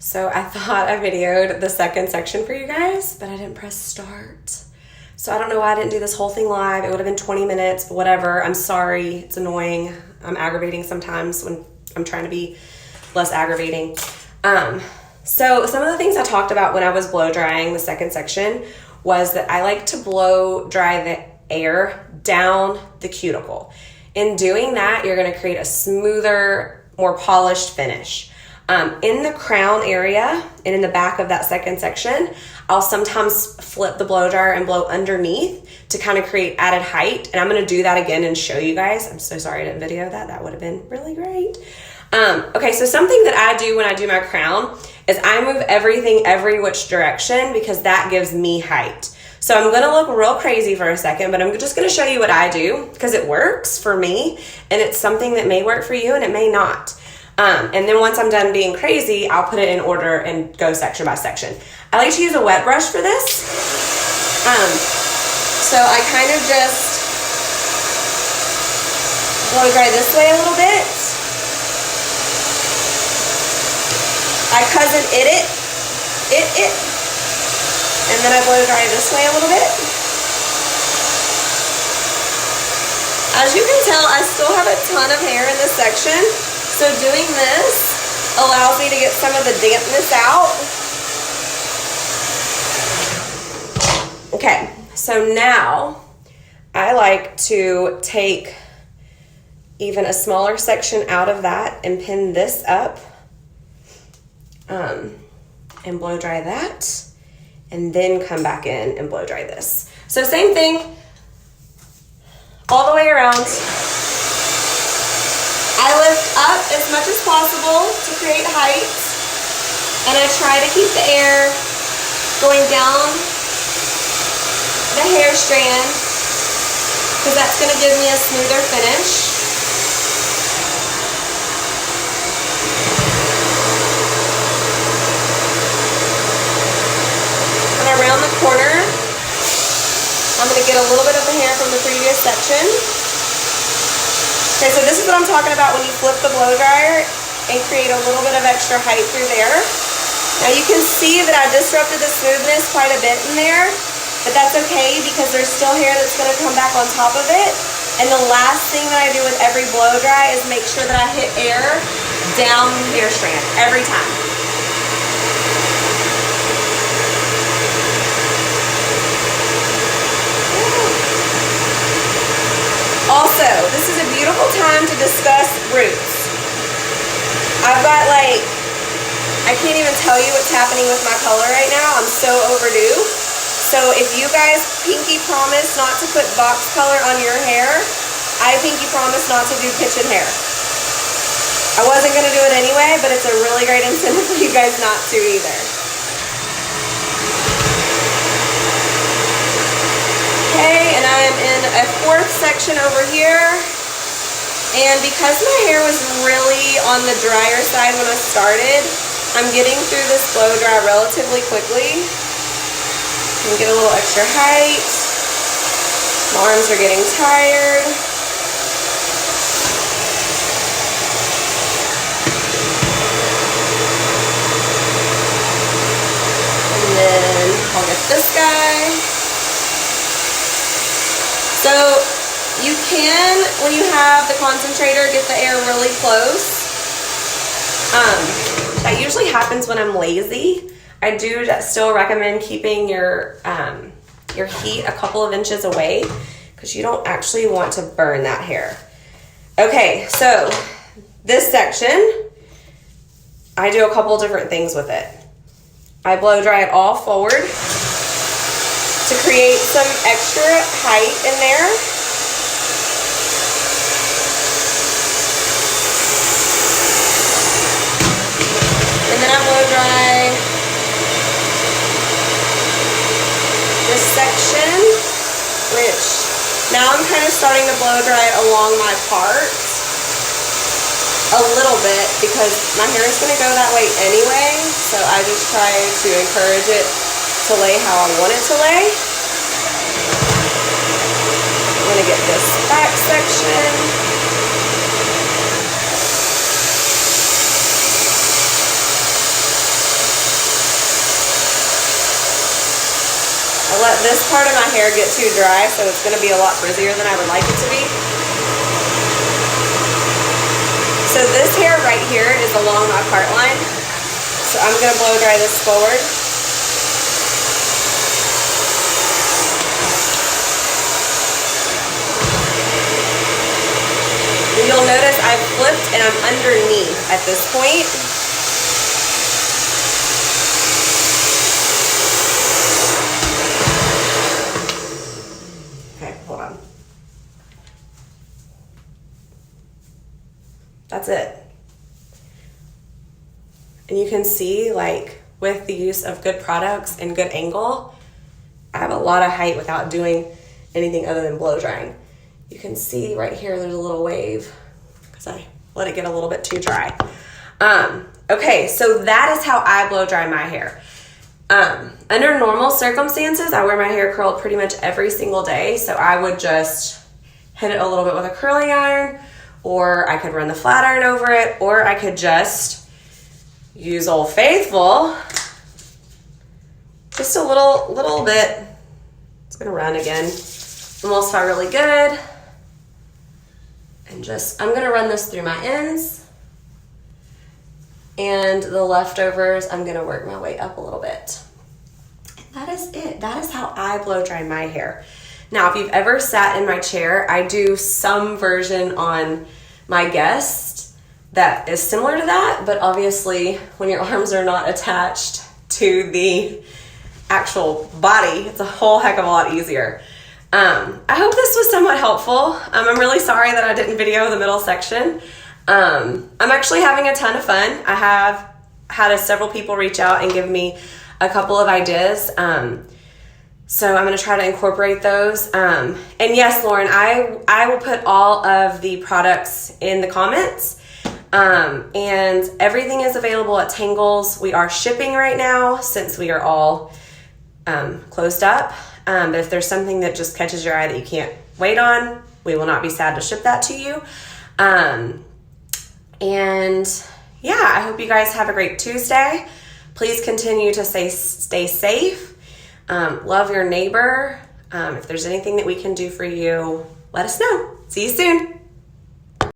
So I thought I videoed the second section for you guys, but I didn't press start. So I don't know why I didn't do this whole thing live. It would have been 20 minutes, but whatever. I'm sorry. It's annoying. I'm aggravating sometimes when I'm trying to be less aggravating. So some of the things I talked about when I was blow drying the second section was that I like to blow dry the air down the cuticle. In doing that, you're going to create a smoother, more polished finish. In the crown area and in the back of that second section, I'll sometimes flip the blow dryer and blow underneath to kind of create added height. And I'm going to do that again and show you guys. I'm so sorry I didn't video that. That would have been really great. Okay, so something that I do when I do my crown is I move everything every which direction because that gives me height. So I'm going to look real crazy for a second, but I'm just going to show you what I do because it works for me and it's something that may work for you and it may not. And then once I'm done being crazy, I'll put it in order and go section by section. I like to use a wet brush for this. So I kind of just blow dry this way a little bit. I cousin it. And then I blow dry this way a little bit. As you can tell, I still have a ton of hair in this section. So doing this allows me to get some of the dampness out. Okay, so now I like to take even a smaller section out of that and pin this up and blow dry that and then come back in and blow dry this. So same thing all the way around. I lift up as much as possible to create height, and I try to keep the air going down the hair strand because that's going to give me a smoother finish. And around the corner, I'm going to get a little bit of the hair from the previous section. Okay, so this is what I'm talking about when you flip the blow dryer and create a little bit of extra height through there. Now you can see that I disrupted the smoothness quite a bit in there, but that's okay because there's still hair that's going to come back on top of it. And the last thing that I do with every blow dry is make sure that I hit air down the hair strand every time. Also, this is a beautiful time to discuss roots. I've got I can't even tell you what's happening with my color right now. I'm so overdue. So if you guys pinky promise not to put box color on your hair, I pinky promise not to do kitchen hair. I wasn't going to do it anyway, but it's a really great incentive for you guys not to either. Okay, and I am in a fourth section over here. And because my hair was really on the drier side when I started, I'm getting through this blow dry relatively quickly. And get a little extra height. My arms are getting tired. And then I'll get this guy. So you can, when you have the concentrator, get the air really close. That usually happens when I'm lazy. I do still recommend keeping your heat a couple of inches away because you don't actually want to burn that hair. Okay, so this section, I do a couple different things with it. I blow dry it all forward to create some extra height in there. And then I blow dry this section, which now I'm kind of starting to blow dry it along my part a little bit because my hair is going to go that way anyway, so I just try to encourage it to lay how I want it to lay. I'm going to get this back section. let this part of my hair get too dry, so it's going to be a lot frizzier than I would like it to be. So this hair right here is along my part line. So I'm going to blow dry this forward. And you'll notice I've flipped and I'm underneath at this point. Hold on. That's it. And you can see, like, with the use of good products and good angle, I have a lot of height without doing anything other than blow drying. You can see right here there's a little wave because I let it get a little bit too dry. Okay, so that is how I blow dry my hair. Under normal circumstances, I wear my hair curled pretty much every single day. So I would just hit it a little bit with a curling iron, or I could run the flat iron over it, or I could just use Old Faithful. Just a little bit. It's gonna run again. Emulsify really good. And I'm gonna run this through my ends. And the leftovers, I'm gonna work my way up a little bit. And that is it. That is how I blow dry my hair. Now, if you've ever sat in my chair, I do some version on my guest that is similar to that, but obviously when your arms are not attached to the actual body, it's a whole heck of a lot easier. I hope this was somewhat helpful. I'm really sorry that I didn't video the middle section. I'm actually having a ton of fun. I have had several people reach out and give me a couple of ideas. So I'm going to try to incorporate those. And yes, Lauren, I will put all of the products in the comments. And everything is available at Tangles. We are shipping right now since we are all closed up. But if there's something that just catches your eye that you can't wait on, we will not be sad to ship that to you. And yeah, I hope you guys have a great Tuesday. Please continue to stay safe. Love your neighbor. If there's anything that we can do for you, let us know. See you soon.